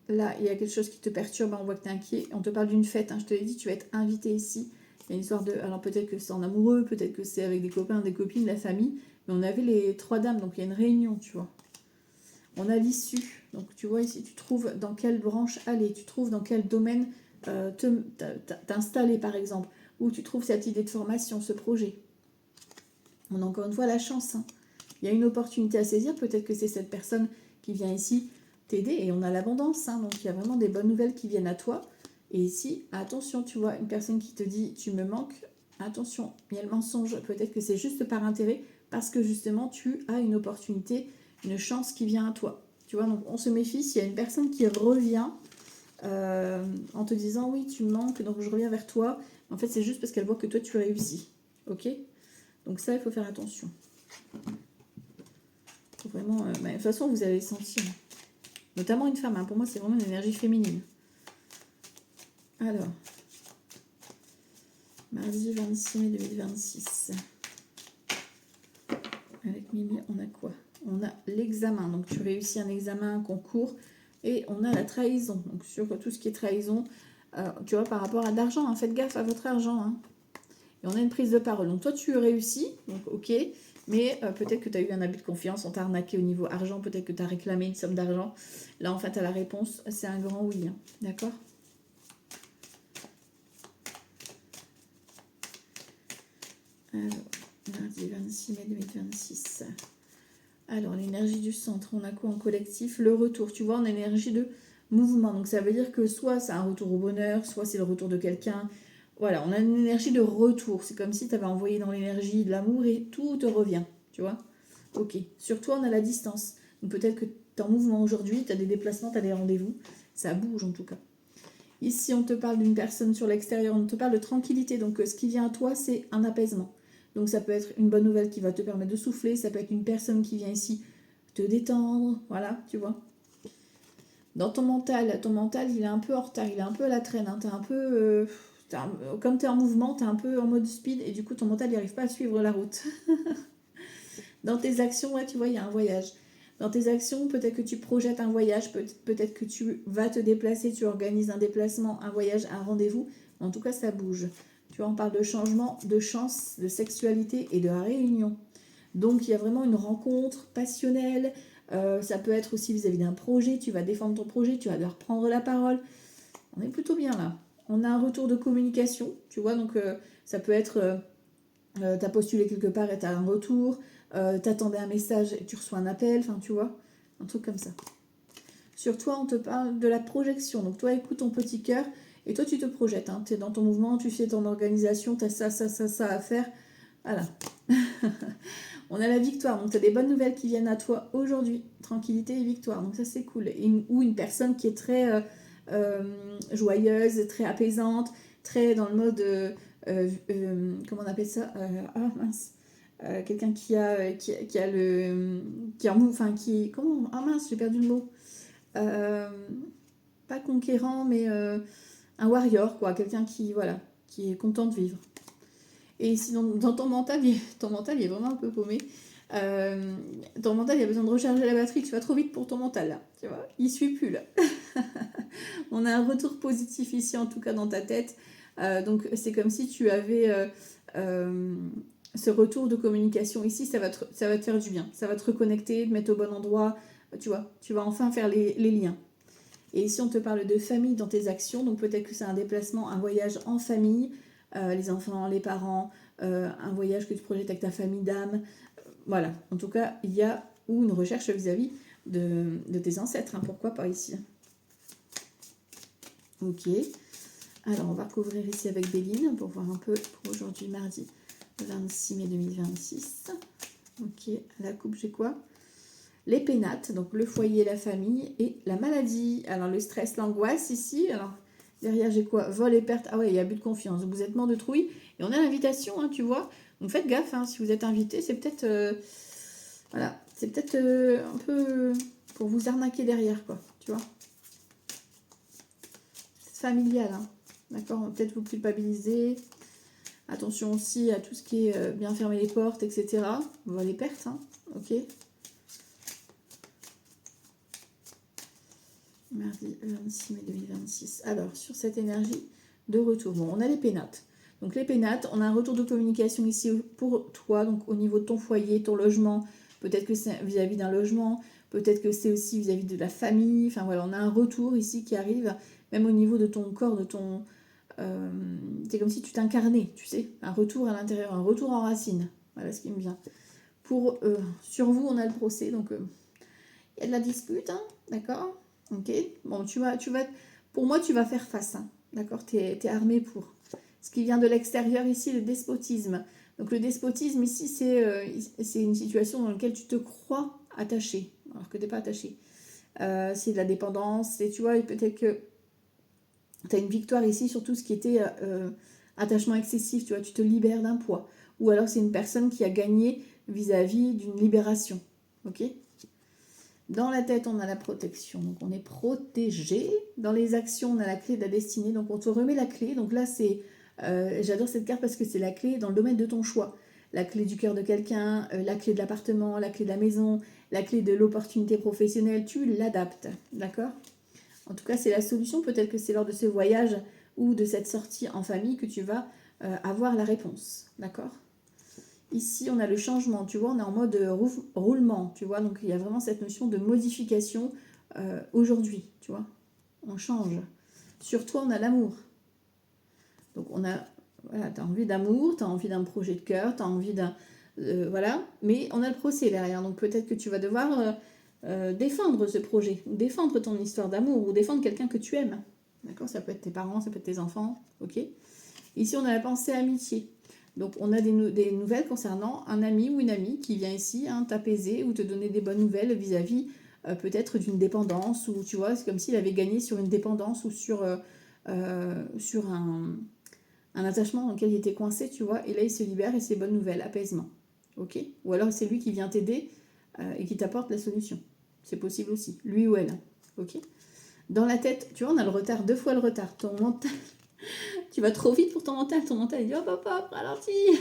là, il y a quelque chose qui te perturbe, on voit que tu es inquiet. On te parle d'une fête, hein, je te l'ai dit, tu vas être invité ici. Il y a une histoire de... Alors peut-être que c'est en amoureux, peut-être que c'est avec des copains, des copines, la famille. Mais on avait les 3 dames, donc il y a une réunion, tu vois. On a l'issue. Donc tu vois ici, tu trouves dans quelle branche aller, tu trouves dans quel domaine t'installer par exemple. Ou tu trouves cette idée de formation, ce projet. On a encore une fois la chance. Hein. Il y a une opportunité à saisir, peut-être que c'est cette personne qui vient ici t'aider. Et on a l'abondance, hein, donc il y a vraiment des bonnes nouvelles qui viennent à toi. Et ici, attention, tu vois, une personne qui te dit « tu me manques », attention, il y a le mensonge, peut-être que c'est juste par intérêt, parce que justement, tu as une opportunité, une chance qui vient à toi. Tu vois, donc on se méfie, s'il y a une personne qui revient en te disant « oui, tu me manques, donc je reviens vers toi », en fait, c'est juste parce qu'elle voit que toi, tu réussis. Ok ? Donc ça, il faut faire attention. Faut vraiment, de toute façon, vous allez sentir. Notamment une femme, hein. Pour moi, c'est vraiment une énergie féminine. Alors, mardi 26 mai 2026. Avec Mimi, on a quoi? On a l'examen. Donc, tu réussis un examen, un concours. Et on a la trahison. Donc, sur tout ce qui est trahison, tu vois, par rapport à l'argent, hein, faites gaffe à votre argent. Hein. Et on a une prise de parole. Donc, toi, tu réussis. Donc, ok. Mais peut-être que tu as eu un abus de confiance, on t'a arnaqué au niveau argent, peut-être que tu as réclamé une somme d'argent. Là, en fait, à la réponse, c'est un grand oui. Hein. D'accord? Alors, mardi 26 mai 2026. Alors, l'énergie du centre, on a quoi en collectif? Le retour, tu vois, en énergie de mouvement. Donc, ça veut dire que soit c'est un retour au bonheur, soit c'est le retour de quelqu'un. Voilà, on a une énergie de retour. C'est comme si tu avais envoyé dans l'énergie de l'amour et tout te revient, tu vois. Ok. Sur toi, on a la distance. Donc, peut-être que tu es en mouvement aujourd'hui, tu as des déplacements, tu as des rendez-vous. Ça bouge en tout cas. Ici, on te parle d'une personne sur l'extérieur, on te parle de tranquillité. Donc, ce qui vient à toi, c'est un apaisement. Donc, ça peut être une bonne nouvelle qui va te permettre de souffler. Ça peut être une personne qui vient ici te détendre. Voilà, tu vois. Dans ton mental, il est un peu en retard. Il est un peu à la traîne. Hein. Comme tu es en mouvement, tu es un peu en mode speed. Et du coup, ton mental, il n'arrive pas à suivre la route. Dans tes actions, ouais, tu vois, il y a un voyage. Dans tes actions, peut-être que tu projettes un voyage, peut-être que tu vas te déplacer, tu organises un déplacement, un voyage, un rendez-vous. En tout cas, ça bouge. Tu vois, on parle de changement, de chance, de sexualité et de réunion. Donc, il y a vraiment une rencontre passionnelle. Ça peut être aussi vis-à-vis d'un projet. Tu vas défendre ton projet, tu vas leur prendre la parole. On est plutôt bien là. On a un retour de communication, tu vois. Donc, ça peut être, tu as postulé quelque part et tu as un retour. T'attendais un message et tu reçois un appel, enfin tu vois, un truc comme ça. Sur toi, on te parle de la projection. Donc toi, écoute ton petit cœur et toi, tu te projettes. Hein. Tu es dans ton mouvement, tu fais ton organisation, tu as ça à faire. Voilà. On a la victoire. Donc tu as des bonnes nouvelles qui viennent à toi aujourd'hui. Tranquillité et victoire. Donc ça, c'est cool. Ou une personne qui est très joyeuse, très apaisante, très dans le mode... comment on appelle ça ah mince. Quelqu'un qui a le qui est en enfin qui comment ah mince j'ai perdu le mot pas conquérant mais un warrior quoi, quelqu'un qui voilà qui est content de vivre. Et sinon dans ton mental il est vraiment un peu paumé. Ton mental il a besoin de recharger la batterie, tu vas trop vite pour ton mental là, tu vois, il suit plus là. On a un retour positif ici en tout cas dans ta tête. Donc c'est comme si tu avais ce retour de communication ici, ça va te faire du bien. Ça va te reconnecter, te mettre au bon endroit. Tu vois, tu vas enfin faire les liens. Et ici, on te parle de famille dans tes actions. Donc peut-être que c'est un déplacement, un voyage en famille, les enfants, les parents, un voyage que tu projettes avec ta famille d'âme. Voilà, en tout cas, il y a ou une recherche vis-à-vis de tes ancêtres. Hein. Pourquoi pas ici? Ok. Alors, on va recouvrir ici avec Béline pour voir un peu pour aujourd'hui, mardi 26 mai 2026. Ok, à la coupe, j'ai quoi? Les pénates, donc le foyer, la famille et la maladie. Alors, le stress, l'angoisse ici. Alors, derrière, j'ai quoi? Vol et perte. Ah ouais, il y a abus de confiance. Donc, vous êtes mort de trouille. Et on a l'invitation, hein, tu vois. Donc, faites gaffe, hein, si vous êtes invité, c'est peut-être... voilà, c'est peut-être un peu pour vous arnaquer derrière, quoi, tu vois. C'est familial, hein. D'accord, peut-être vous culpabiliser. Attention aussi à tout ce qui est bien fermer les portes, etc. On voit les pertes, hein. Ok. Mardi 26 mai 2026. Alors, sur cette énergie de retour, bon, on a les pénates. Donc, les pénates, on a un retour de communication ici pour toi, donc au niveau de ton foyer, ton logement. Peut-être que c'est vis-à-vis d'un logement, peut-être que c'est aussi vis-à-vis de la famille. Enfin, voilà, on a un retour ici qui arrive, même au niveau de ton corps, de ton... c'est comme si tu t'incarnais, tu sais. Un retour à l'intérieur, un retour en racine. Voilà ce qui me vient. Sur vous, on a le procès, donc il y a de la dispute, hein, d'accord. Ok, bon, pour moi, tu vas faire face, hein, d'accord, tu es armé pour. Ce qui vient de l'extérieur ici, le despotisme. Donc le despotisme ici, c'est une situation dans laquelle tu te crois attaché, alors que tu n'es pas attaché. C'est de la dépendance, et tu vois, peut-être que tu as une victoire ici sur tout ce qui était attachement excessif, tu vois, tu te libères d'un poids. Ou alors c'est une personne qui a gagné vis-à-vis d'une libération, ok. Dans la tête, on a la protection, donc on est protégé. Dans les actions, on a la clé de la destinée, donc on te remet la clé. Donc là, j'adore cette carte parce que c'est la clé dans le domaine de ton choix. La clé du cœur de quelqu'un, la clé de l'appartement, la clé de la maison, la clé de l'opportunité professionnelle, tu l'adaptes, d'accord. En tout cas, c'est la solution. Peut-être que c'est lors de ce voyage ou de cette sortie en famille que tu vas avoir la réponse, d'accord. Ici, on a le changement, tu vois, on est en mode roulement, tu vois, donc il y a vraiment cette notion de modification aujourd'hui, tu vois, on change. Sur toi, on a l'amour. Donc, voilà, tu as envie d'amour, tu as envie d'un projet de cœur, tu as envie d'un... voilà, mais on a le procès derrière, donc peut-être que tu vas devoir défendre ce projet, ou défendre ton histoire d'amour, ou défendre quelqu'un que tu aimes. D'accord, ça peut être tes parents, ça peut être tes enfants, ok. Ici, on a la pensée amitié. Donc, on a des nouvelles concernant un ami ou une amie qui vient ici t'apaiser ou te donner des bonnes nouvelles vis-à-vis peut-être d'une dépendance, ou tu vois, c'est comme s'il avait gagné sur une dépendance ou sur un attachement dans lequel il était coincé, tu vois, et là, il se libère et c'est bonne nouvelle, apaisement. Ok. Ou alors, c'est lui qui vient t'aider et qui t'apporte la solution. C'est possible aussi, lui ou elle. Ok. Dans la tête, tu vois, on a le retard, 2 fois le retard. Ton mental, tu vas trop vite pour ton mental. Ton mental, il dit hop, hop, hop, ralentis.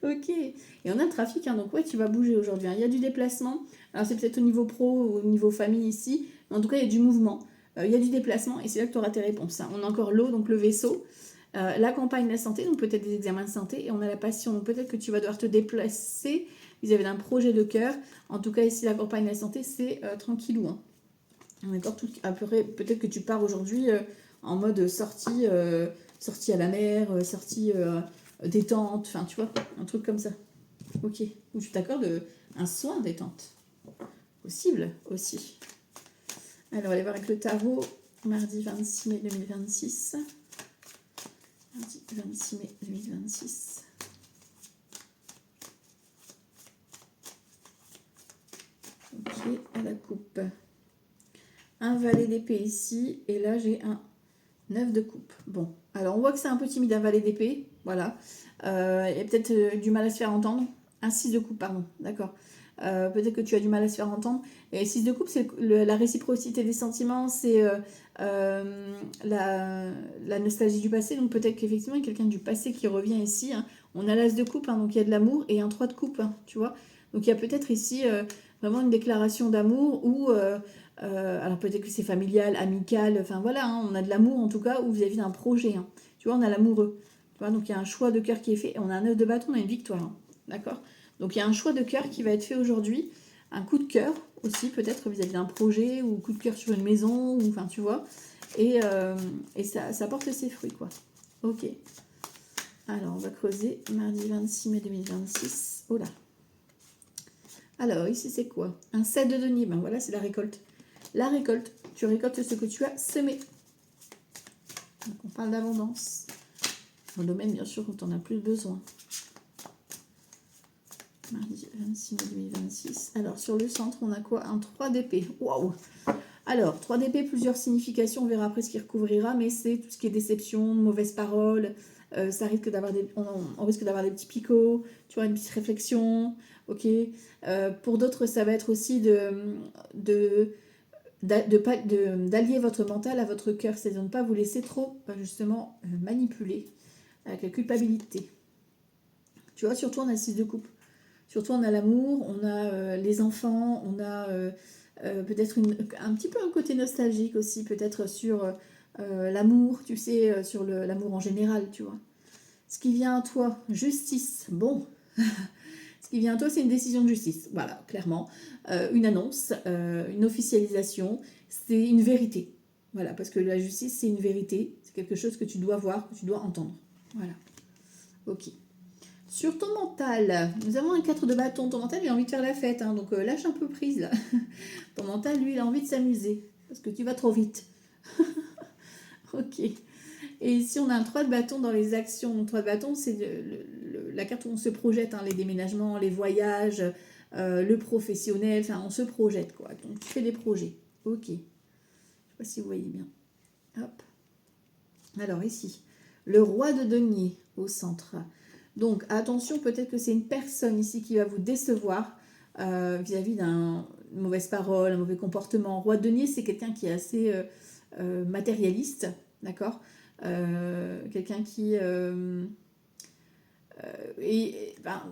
Ok. Et on a le trafic, donc ouais, tu vas bouger aujourd'hui. Il y a du déplacement. Alors, c'est peut-être au niveau pro ou au niveau famille ici. Mais en tout cas, il y a du mouvement. Il y a du déplacement et c'est là que tu auras tes réponses. On a encore l'eau, donc le vaisseau. La campagne, la santé, donc peut-être des examens de santé. Et on a la passion, donc peut-être que tu vas devoir te déplacer vis-à-vis d'un projet de cœur. En tout cas, ici, la campagne, la santé, c'est tranquillou. Hein. D'accord, après, peut-être que tu pars aujourd'hui en mode sortie à la mer, sortie détente, enfin tu vois, un truc comme ça. Ok. Ou tu t'accordes un soin détente. Possible aussi. Alors, on va aller voir avec le tarot, mardi 26 mai 2026. Mardi 26 mai 2026. Ok, à la coupe. Un valet d'épée ici, et là j'ai un 9 de coupe. Bon, alors on voit que c'est un peu timide un valet d'épée, voilà. Il y a peut-être du mal à se faire entendre. Un 6 de coupe, pardon, d'accord. Peut-être que tu as du mal à se faire entendre. Et 6 de coupe, c'est la réciprocité des sentiments, c'est la nostalgie du passé. Donc peut-être qu'effectivement, il y a quelqu'un du passé qui revient ici. Hein. On a l'as de coupe, hein, donc il y a de l'amour, et un 3 de coupe, hein, tu vois. Donc il y a peut-être ici vraiment une déclaration d'amour ou... alors peut-être que c'est familial, amical, enfin voilà, hein, on a de l'amour en tout cas, ou vis-à-vis d'un projet. Hein. Tu vois, on a l'amoureux. Tu vois, donc il y a un choix de cœur qui est fait, et on a un 9 de bâton, on a une victoire. Hein. D'accord. Donc il y a un choix de cœur qui va être fait aujourd'hui, un coup de cœur aussi peut-être vis-à-vis d'un projet, ou coup de cœur sur une maison, ou enfin tu vois, et ça porte ses fruits quoi. Ok. Alors on va creuser, mardi 26 mai 2026. Oh là. Alors ici c'est quoi? Un 7 de denier, ben voilà c'est la récolte. La récolte, tu récoltes ce que tu as semé. Donc on parle d'abondance. Dans le domaine, bien sûr, quand on a plus besoin. Mardi 26 mai 2026. Alors sur le centre, on a quoi? Un 3 d'épée. Waouh! Alors, 3 d'épée, plusieurs significations, on verra après ce qu'il recouvrira, mais c'est tout ce qui est déception, mauvaises paroles, ça risque d'avoir on risque d'avoir des petits picots, tu vois, une petite réflexion, ok. Pour d'autres, ça va être aussi d'allier votre mental à votre cœur, c'est de ne pas vous laisser trop justement manipuler avec la culpabilité. Tu vois, surtout on a 6 de coupe. Surtout on a l'amour, on a les enfants, on a peut-être un petit peu un côté nostalgique aussi, peut-être sur l'amour, tu sais, sur l'amour en général, tu vois. Ce qui vient à toi, justice, bon. Ce qui vient à toi, c'est une décision de justice, voilà, clairement. Une annonce, une officialisation, c'est une vérité. Voilà, parce que la justice, c'est une vérité, c'est quelque chose que tu dois voir, que tu dois entendre. Voilà, ok. Sur ton mental, nous avons un 4 de bâton. Ton mental, il a envie de faire la fête, hein, donc lâche un peu prise, là. Ton mental, lui, il a envie de s'amuser, parce que tu vas trop vite. Ok. Et ici, on a un 3 de bâton dans les actions. Le 3 de bâton, c'est la carte où on se projette, hein, les déménagements, les voyages, le professionnel, enfin, on se projette, quoi. Donc, tu fais des projets. Ok. Je ne sais pas si vous voyez bien. Hop. Alors, ici, le roi de denier au centre. Donc, attention, peut-être que c'est une personne ici qui va vous décevoir vis-à-vis d'une mauvaise parole, un mauvais comportement. Roi de denier, c'est quelqu'un qui est assez matérialiste, d'accord, quelqu'un qui... ben,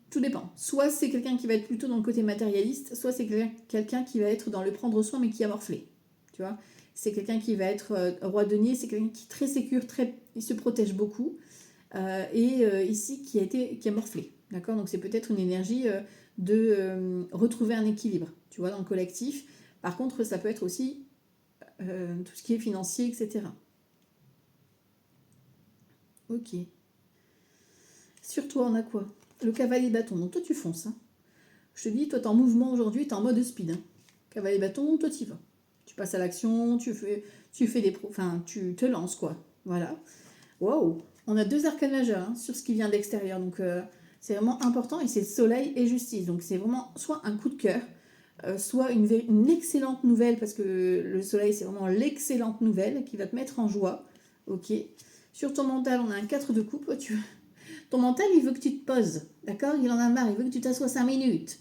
tout dépend. Soit c'est quelqu'un qui va être plutôt dans le côté matérialiste, soit c'est quelqu'un qui va être dans le prendre soin, mais qui a morflé. Tu vois, c'est quelqu'un qui va être roi de denier, c'est quelqu'un qui est très sécure, il se protège beaucoup. Ici, qui a morflé. D'accord. Donc, c'est peut-être une énergie de retrouver un équilibre, tu vois, dans le collectif. Par contre, ça peut être aussi tout ce qui est financier, etc. Ok. Sur toi, on a quoi? Le cavalier bâton. Donc toi, tu fonces. Hein. Je te dis, toi, t'es en mouvement aujourd'hui, t'es en mode speed. Hein. Cavalier bâton, toi, t'y vas. Tu passes à l'action, tu fais des... Enfin, tu te lances, quoi. Voilà. Waouh. On a 2 arcanes majeurs hein, sur ce qui vient de l'extérieur. Donc, c'est vraiment important. Et c'est soleil et justice. Donc, c'est vraiment soit un coup de cœur, soit une excellente nouvelle, parce que le soleil, c'est vraiment l'excellente nouvelle qui va te mettre en joie. Ok. Sur ton mental, on a un 4 de coupe. Ton mental, il veut que tu te poses, d'accord? Il en a marre, il veut que tu t'assoies 5 minutes.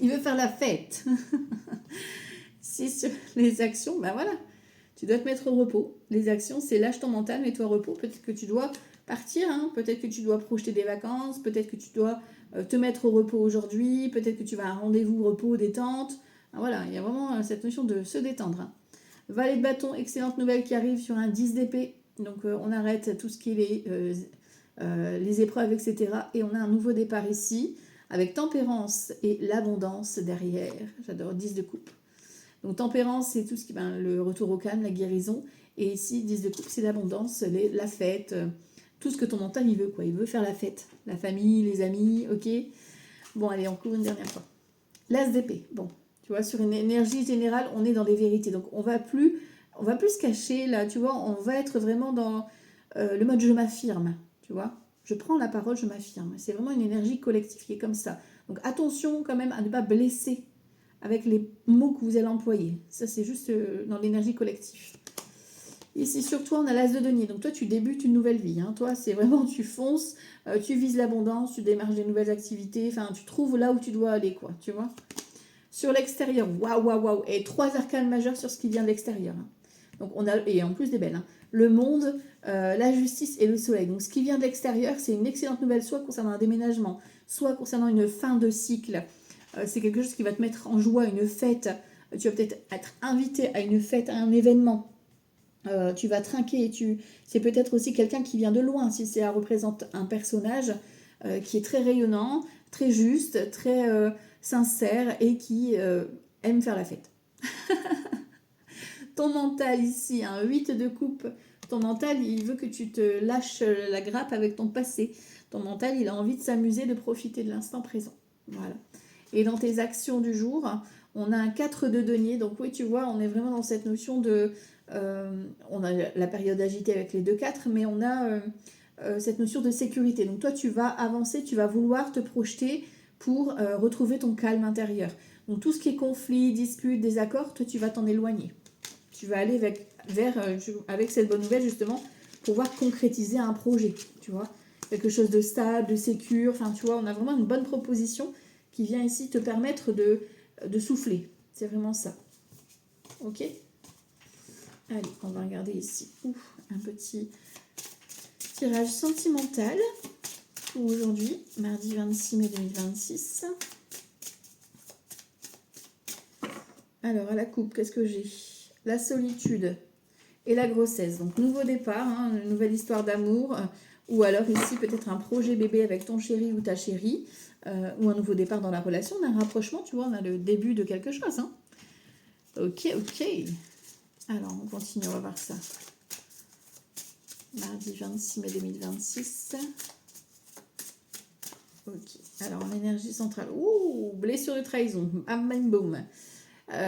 Il veut faire la fête. Si sur les actions, ben voilà, tu dois te mettre au repos. Les actions, c'est lâche ton mental, mets-toi au repos. Peut-être que tu dois partir, hein? Peut-être que tu dois projeter des vacances, peut-être que tu dois te mettre au repos aujourd'hui, peut-être que tu vas à un rendez-vous repos, détente. Voilà, il y a vraiment cette notion de se détendre. Hein. Valet de bâton, excellente nouvelle qui arrive sur un 10 d'épée. Donc on arrête tout ce qui est les épreuves, etc. Et on a un nouveau départ ici, avec tempérance et l'abondance derrière. J'adore 10 de coupe. Donc tempérance, c'est tout ce qui... Ben, le retour au calme, la guérison. Et ici, 10 de coupe, c'est l'abondance, la fête, tout ce que ton mental, il veut, quoi. Il veut faire la fête. La famille, les amis, ok. Bon, allez, on court une dernière fois. L'as d'épée, bon. Tu vois, sur une énergie générale, on est dans les vérités. Donc, on va plus se cacher, là, tu vois. On va être vraiment dans le mode je m'affirme, tu vois. Je prends la parole, je m'affirme. C'est vraiment une énergie collective qui est comme ça. Donc, attention quand même à ne pas blesser avec les mots que vous allez employer. Ça, c'est juste dans l'énergie collective. Ici, sur toi, on a l'as de denier. Donc, toi, tu débutes une nouvelle vie. Hein. Toi, c'est vraiment, tu fonces, tu vises l'abondance, tu démarres des nouvelles activités. Enfin, tu trouves là où tu dois aller, quoi. Tu vois. Sur l'extérieur, waouh, waouh, waouh. Et 3 arcanes majeures sur ce qui vient de l'extérieur. Hein. Donc, on a, et en plus des belles. Hein. Le monde, la justice et le soleil. Donc, ce qui vient de l'extérieur, c'est une excellente nouvelle, soit concernant un déménagement, soit concernant une fin de cycle. C'est quelque chose qui va te mettre en joie, une fête. Tu vas peut-être être invité à une fête, à un événement. Tu vas trinquer. C'est peut-être aussi quelqu'un qui vient de loin, si ça représente un personnage qui est très rayonnant, très juste, très sincère et qui aime faire la fête. Ton mental ici, un 8 de coupe, ton mental, il veut que tu te lâches la grappe avec ton passé. Ton mental, il a envie de s'amuser, de profiter de l'instant présent. Voilà. Et dans tes actions du jour, on a un 4 de denier. Donc oui, tu vois, on est vraiment dans cette notion de... on a la période agitée avec les 2-4, mais on a cette notion de sécurité. Donc toi, tu vas avancer, tu vas vouloir te projeter pour retrouver ton calme intérieur. Donc tout ce qui est conflit, dispute, désaccord, toi, tu vas t'en éloigner. Tu vas aller avec cette bonne nouvelle, justement, pouvoir concrétiser un projet, tu vois. Quelque chose de stable, de sécure. Enfin, tu vois, on a vraiment une bonne proposition qui vient ici te permettre de souffler. C'est vraiment ça. Ok. Allez, on va regarder ici. Un petit tirage sentimental pour aujourd'hui, mardi 26 mai 2026. Alors, à la coupe, qu'est-ce que j'ai? La solitude et la grossesse. Donc, nouveau départ, hein, une nouvelle histoire d'amour. Ou alors ici, peut-être un projet bébé avec ton chéri ou ta chérie. Ou un nouveau départ dans la relation. On a un rapprochement, tu vois, on a le début de quelque chose. Hein. Ok, ok. Alors, on continue, on va voir ça. Mardi 26 mai 2026. Ok. Alors, en énergie centrale. Ouh, blessure de trahison. Bam, bam, boum.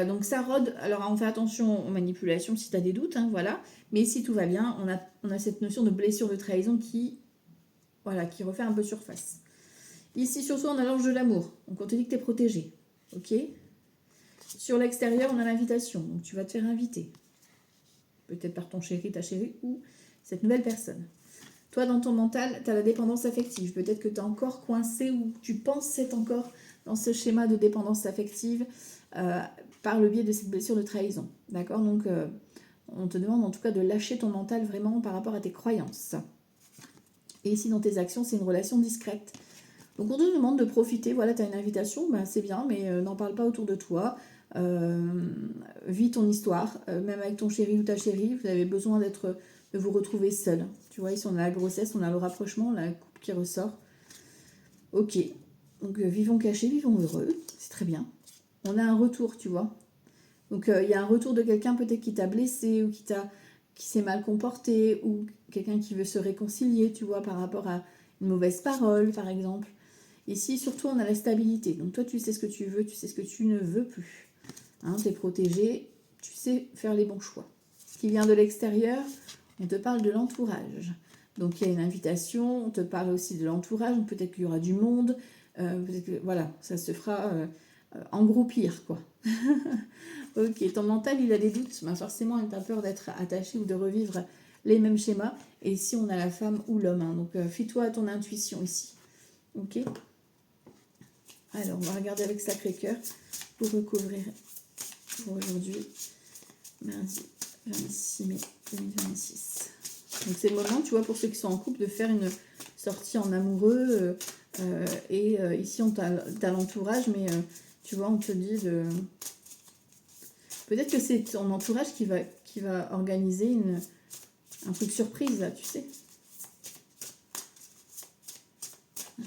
Donc ça rôde, alors on fait attention aux manipulations si tu as des doutes, hein, voilà. Mais si tout va bien, on a cette notion de blessure de trahison qui, voilà, qui refait un peu surface. Ici, surtout, on a l'ange de l'amour. Donc on te dit que tu es protégé. Ok. Sur l'extérieur, on a l'invitation. Donc tu vas te faire inviter. Peut-être par ton chéri, ta chérie ou cette nouvelle personne. Toi, dans ton mental, tu as la dépendance affective. Peut-être que tu es encore coincé ou tu penses être encore dans ce schéma de dépendance affective par le biais de cette blessure de trahison. D'accord? Donc, on te demande en tout cas de lâcher ton mental vraiment par rapport à tes croyances. Et ici, dans tes actions, c'est une relation discrète. Donc, on te demande de profiter. Voilà, tu as une invitation, ben, c'est bien, mais n'en parle pas autour de toi. Vis ton histoire, même avec ton chéri ou ta chérie, vous avez besoin de vous retrouver seul. Tu vois, ici on a la grossesse, on a le rapprochement, la coupe qui ressort. Ok, donc vivons cachés, vivons heureux, c'est très bien. On a un retour, tu vois. Donc il y a un retour de quelqu'un peut-être qui t'a blessé ou qui s'est mal comporté ou quelqu'un qui veut se réconcilier, tu vois, par rapport à une mauvaise parole, par exemple. Ici, surtout, on a la stabilité. Donc toi, tu sais ce que tu veux, tu sais ce que tu ne veux plus. Hein, tu es protégé, tu sais faire les bons choix. Ce qui vient de l'extérieur, on te parle de l'entourage. Donc il y a une invitation, on te parle aussi de l'entourage, peut-être qu'il y aura du monde, peut-être que voilà, ça se fera engroupir quoi. Ok, ton mental il a des doutes, ben forcément il a peur d'être attaché ou de revivre les mêmes schémas. Et ici on a la femme ou l'homme, hein. Donc fie-toi à ton intuition ici. Ok. Alors on va regarder avec Sacré-Cœur pour recouvrir pour aujourd'hui, mardi 26 mai 2026. Donc c'est le moment, tu vois, pour ceux qui sont en couple, de faire une sortie en amoureux. Ici, on t'a l'entourage, mais tu vois, on te dit de... Peut-être que c'est ton entourage qui va organiser un truc surprise, là, tu sais.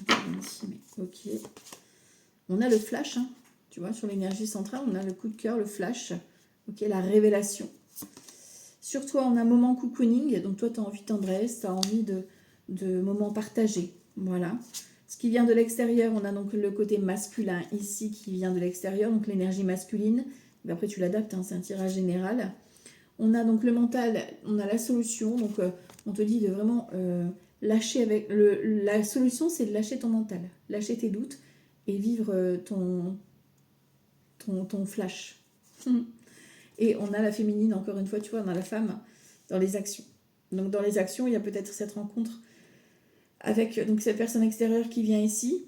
26 mai, ok. On a le flash, hein. Tu vois, sur l'énergie centrale, on a le coup de cœur, le flash. Ok, la révélation. Sur toi, on a un moment cocooning. Donc, toi, tu as envie de tendresse, tu as envie de moments partagés. Voilà. Ce qui vient de l'extérieur, on a donc le côté masculin ici qui vient de l'extérieur, donc l'énergie masculine. Mais après, tu l'adaptes, hein, c'est un tirage général. On a donc le mental, on a la solution. Donc, on te dit de vraiment lâcher avec... La solution, c'est de lâcher ton mental, lâcher tes doutes et vivre ton flash. Et on a la féminine, encore une fois, tu vois, on a la femme dans les actions. Donc dans les actions, il y a peut-être cette rencontre avec donc, cette personne extérieure qui vient ici.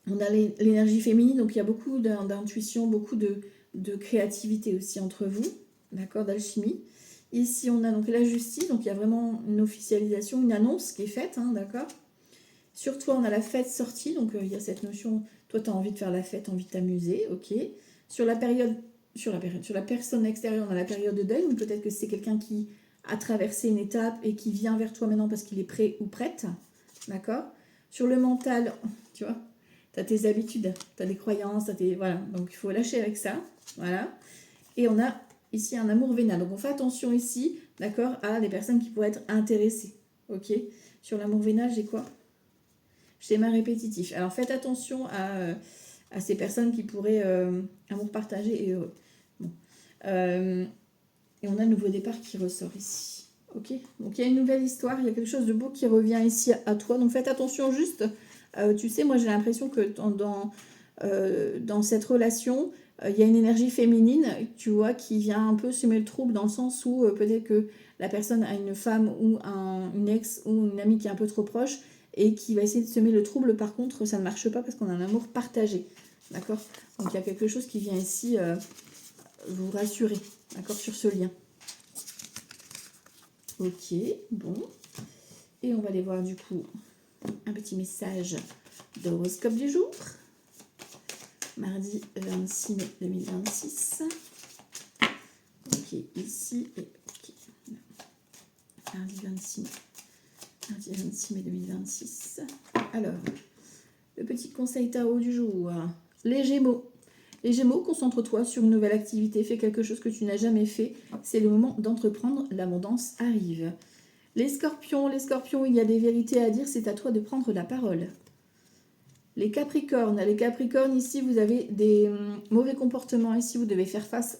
On a l'énergie féminine, donc il y a beaucoup d'intuition, beaucoup de créativité aussi entre vous, d'accord, d'alchimie. Ici, on a donc la justice, donc il y a vraiment une officialisation, une annonce qui est faite, hein, d'accord. Sur toi, on a la fête sortie, donc il y a cette notion, toi, tu as envie de faire la fête, envie de t'amuser, ok. Sur la personne extérieure, on a la période de deuil, donc peut-être que c'est quelqu'un qui a traversé une étape et qui vient vers toi maintenant parce qu'il est prêt ou prête, d'accord. Sur le mental, tu vois, tu as tes habitudes, tu as des croyances, voilà, donc il faut lâcher avec ça, voilà. Et on a ici un amour vénal, donc on fait attention ici, d'accord, à des personnes qui pourraient être intéressées, ok. Sur l'amour vénal, j'ai quoi? Schéma répétitif. Alors faites attention à ces personnes qui pourraient amour partagé et heureux. Bon. Et on a le nouveau départ qui ressort ici. Ok. Donc il y a une nouvelle histoire, il y a quelque chose de beau qui revient ici à toi. Donc faites attention juste. Tu sais, moi j'ai l'impression que dans cette relation, il y a une énergie féminine, tu vois, qui vient un peu semer le trouble dans le sens où peut-être que la personne a une femme ou une ex ou une amie qui est un peu trop proche et qui va essayer de semer le trouble. Par contre, ça ne marche pas parce qu'on a un amour partagé. D'accord. Donc il y a quelque chose qui vient ici vous rassurer, d'accord, sur ce lien. Ok, bon. Et on va aller voir du coup un petit message d'horoscope du jour. Mardi 26 mai 2026. Ok, ici et ok. Mardi 26 mai. Mardi 26 mai 2026. Alors, le petit conseil tarot du jour. Les Gémeaux. Les Gémeaux, concentre-toi sur une nouvelle activité, fais quelque chose que tu n'as jamais fait. C'est le moment d'entreprendre, l'abondance arrive. Les Scorpions, il y a des vérités à dire, c'est à toi de prendre la parole. Les Capricornes, ici vous avez des mauvais comportements, ici vous devez faire face,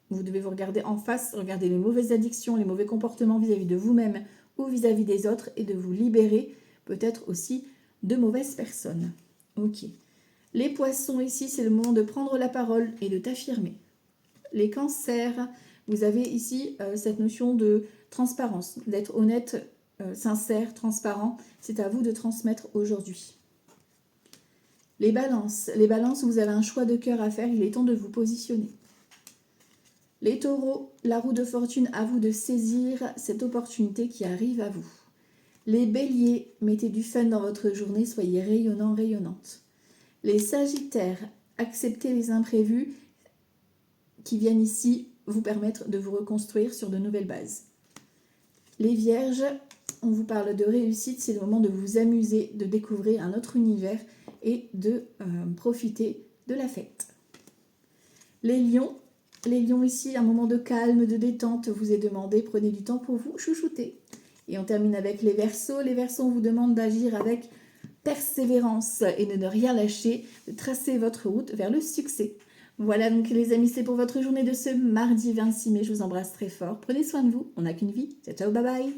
vous devez vous regarder en face, regarder les mauvaises addictions, les mauvais comportements vis-à-vis de vous-même ou vis-à-vis des autres et de vous libérer peut-être aussi de mauvaises personnes. Ok. Les Poissons, ici, c'est le moment de prendre la parole et de t'affirmer. Les Cancers, vous avez ici cette notion de transparence, d'être honnête, sincère, transparent. C'est à vous de transmettre aujourd'hui. Les Balances, vous avez un choix de cœur à faire, il est temps de vous positionner. Les Taureaux, la roue de fortune, à vous de saisir cette opportunité qui arrive à vous. Les Béliers, mettez du fun dans votre journée, soyez rayonnants, rayonnantes. Les Sagittaires, acceptez les imprévus qui viennent ici vous permettre de vous reconstruire sur de nouvelles bases. Les Vierges, on vous parle de réussite, c'est le moment de vous amuser, de découvrir un autre univers et de profiter de la fête. Les Lions, ici, un moment de calme, de détente vous est demandé, prenez du temps pour vous chouchouter. Et on termine avec les Verseaux. Les Verseaux, on vous demande d'agir avec persévérance et de ne rien lâcher, de tracer votre route vers le succès. Voilà donc les amis, c'est pour votre journée de ce mardi 26 mai. Je vous embrasse très fort. Prenez soin de vous, on n'a qu'une vie. Ciao, ciao, bye bye.